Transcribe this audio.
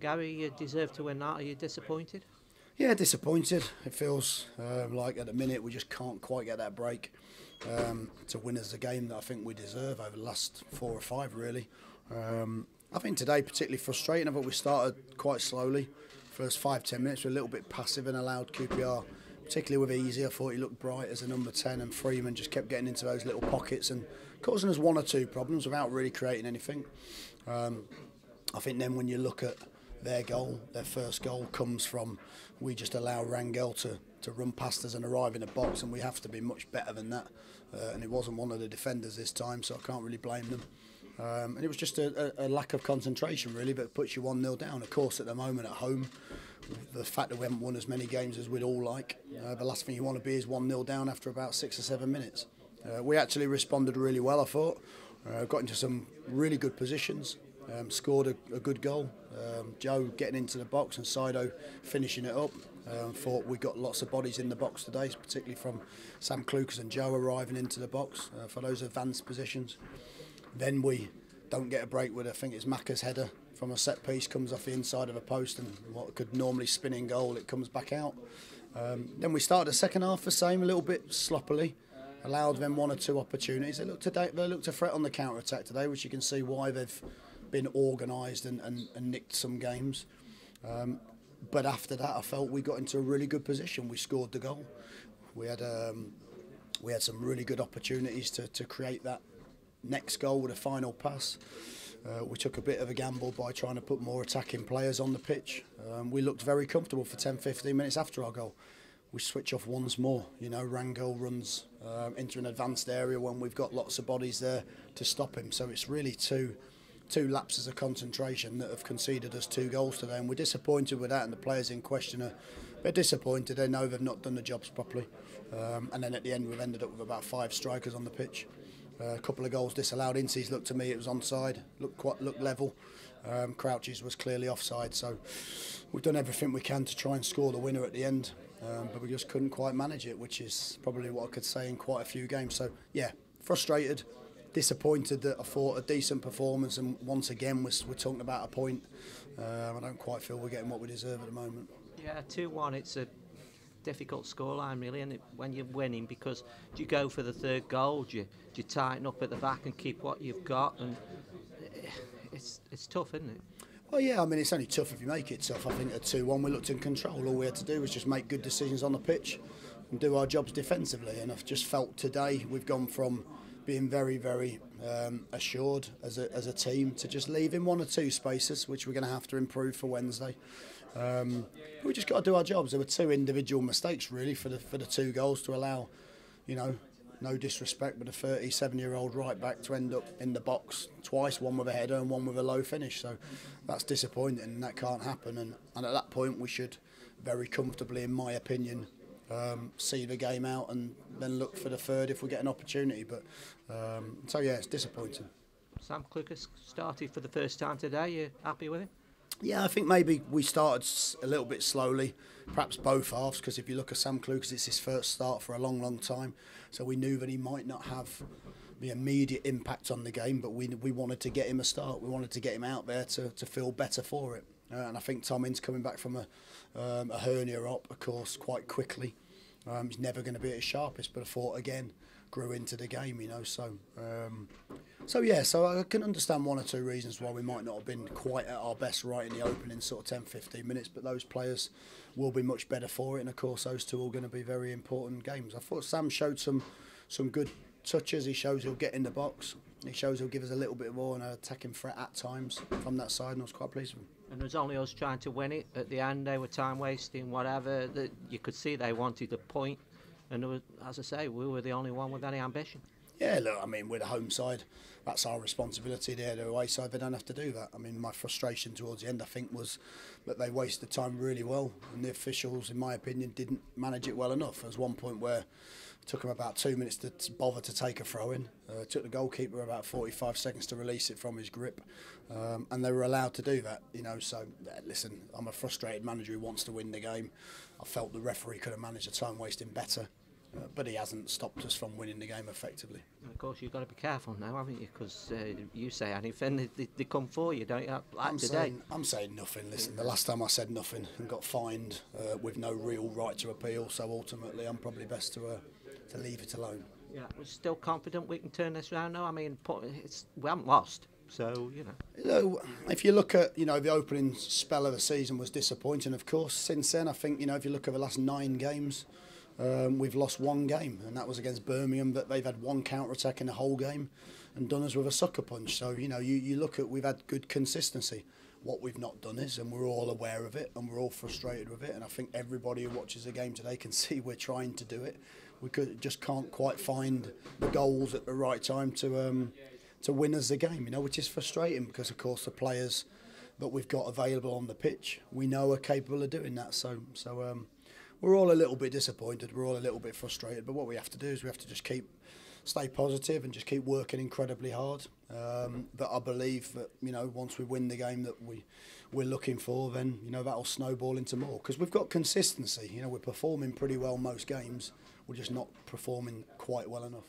Gary, you deserve to win that. Are you disappointed? Yeah, disappointed. It feels like at the minute we just can't quite get that break to win us the game that I think we deserve over the last 4 or 5, really. I think today particularly frustrating. I thought we started quite slowly. First 5-10 minutes we were a little bit passive and allowed QPR, particularly with Easy. I thought he looked bright as a number 10, and Freeman just kept getting into those little pockets and causing us 1 or 2 problems without really creating anything. I think then when you look at their goal, their first goal comes from we just allow Rangel to run past us and arrive in a box, and we have to be much better than that. And it wasn't one of the defenders this time, so I can't really blame them. And it was just a lack of concentration, really, but it puts you 1-0 down. Of course, at the moment at home, the fact that we haven't won as many games as we'd all like, the last thing you want to be is 1-0 down after about 6 or 7 minutes. We actually responded really well, I thought. Got into some really good positions. Scored a good goal. Joe getting into the box and Sido finishing it up. Thought we got lots of bodies in the box today, particularly from Sam Clucas and Joe arriving into the box for those advanced positions. Then we don't get a break with, I think it's Macca's header from a set piece, comes off the inside of a post, and what could normally spin in goal, it comes back out. Then we started the second half the same, a little bit sloppily. Allowed them 1 or 2 opportunities. They looked a threat on the counter attack today, which you can see why they've been organised and nicked some games. But after that, I felt we got into a really good position. We scored the goal. We had some really good opportunities to create that next goal with a final pass. We took a bit of a gamble by trying to put more attacking players on the pitch. We looked very comfortable for 10-15 minutes after our goal. We switch off once more. You know, Rangel runs into an advanced area when we've got lots of bodies there to stop him. So it's really two lapses of concentration that have conceded us 2 goals today, and we're disappointed with that, and the players in question are disappointed. They know they've not done the jobs properly, and then at the end we've ended up with about 5 strikers on the pitch. A couple of goals disallowed. Ince's looked to me it was onside, looked level. Crouch's was clearly offside, so we've done everything we can to try and score the winner at the end, but we just couldn't quite manage it, which is probably what I could say in quite a few games. So yeah, frustrated, disappointed that I thought a decent performance, and once again we're talking about a point. I don't quite feel we're getting what we deserve at the moment. Yeah, 2-1. It's a difficult scoreline, really, and when you're winning, because do you go for the third goal? Do you tighten up at the back and keep what you've got? And it's tough, isn't it? Well, yeah, I mean, it's only tough if you make it tough. I think at 2-1 we looked in control. All we had to do was just make good decisions on the pitch and do our jobs defensively. And I've just felt today we've gone from being very, very assured as a team to just leaving 1 or 2 spaces, which we're going to have to improve for Wednesday. We just got to do our jobs. There were 2 individual mistakes really for the 2 goals to allow, you know, no disrespect, but a 37-year-old right back to end up in the box twice, one with a header and one with a low finish. So that's disappointing, and that can't happen. And at that point we should very comfortably, in my opinion, see the game out and then look for the third if we get an opportunity. But so yeah, it's disappointing. Sam Clucas started for the first time today. You happy with him? Yeah, I think maybe we started a little bit slowly, perhaps both halves, because if you look at Sam Clucas, it's his first start for a long, long time. So we knew that he might not have the immediate impact on the game, but we wanted to get him a start. We wanted to get him out there to feel better for it. And I think Tomin's coming back from a hernia op, of course, quite quickly. He's never going to be at his sharpest, but I thought, again, grew into the game, you know. So yeah, so I can understand 1 or 2 reasons why we might not have been quite at our best right in the opening sort of 10-15 minutes, but those players will be much better for it, and of course those 2 are going to be very important games. I thought Sam showed some good touches. He shows he'll get in the box. He shows he'll give us a little bit more an attacking threat at times from that side, and I was quite pleased with him. And it was only us trying to win it. At the end they were time wasting, whatever. You could see they wanted a point, and there was, as I say, we were the only one with any ambition. Yeah, look, I mean, we're the home side. That's our responsibility. They're the away side. They don't have to do that. I mean, my frustration towards the end, I think, was that they wasted time really well, and the officials, in my opinion, didn't manage it well enough. There was one point where it took them about 2 minutes to bother to take a throw-in. It took the goalkeeper about 45 seconds to release it from his grip, and they were allowed to do that. You know, so listen, I'm a frustrated manager who wants to win the game. I felt the referee could have managed the time wasting better. but he hasn't stopped us from winning the game effectively. And of course, you've got to be careful now, haven't you? Because you say anything, they come for you, don't you? Like today. I'm saying nothing. Listen, the last time I said nothing and got fined with no real right to appeal, so ultimately I'm probably best to leave it alone. Yeah, we're still confident we can turn this round now. I mean, we haven't lost, so You know, if you look at the opening spell of the season was disappointing, of course. Since then, I think if you look at the last 9 games. We've lost 1 game, and that was against Birmingham. That they've had 1 counter-attack in the whole game and done us with a sucker punch. So you look at, we've had good consistency. What we've not done is, and we're all aware of it, and we're all frustrated with it. And I think everybody who watches the game today can see we're trying to do it. We just can't quite find the goals at the right time to win us the game. Which is frustrating because, of course, the players that we've got available on the pitch, we know are capable of doing that. So. We're all a little bit disappointed, we're all a little bit frustrated, but what we have to do is we have to just stay positive and just keep working incredibly hard. But I believe that once we win the game that we're looking for, then that'll snowball into more, because we've got consistency. We're performing pretty well most games, we're just not performing quite well enough.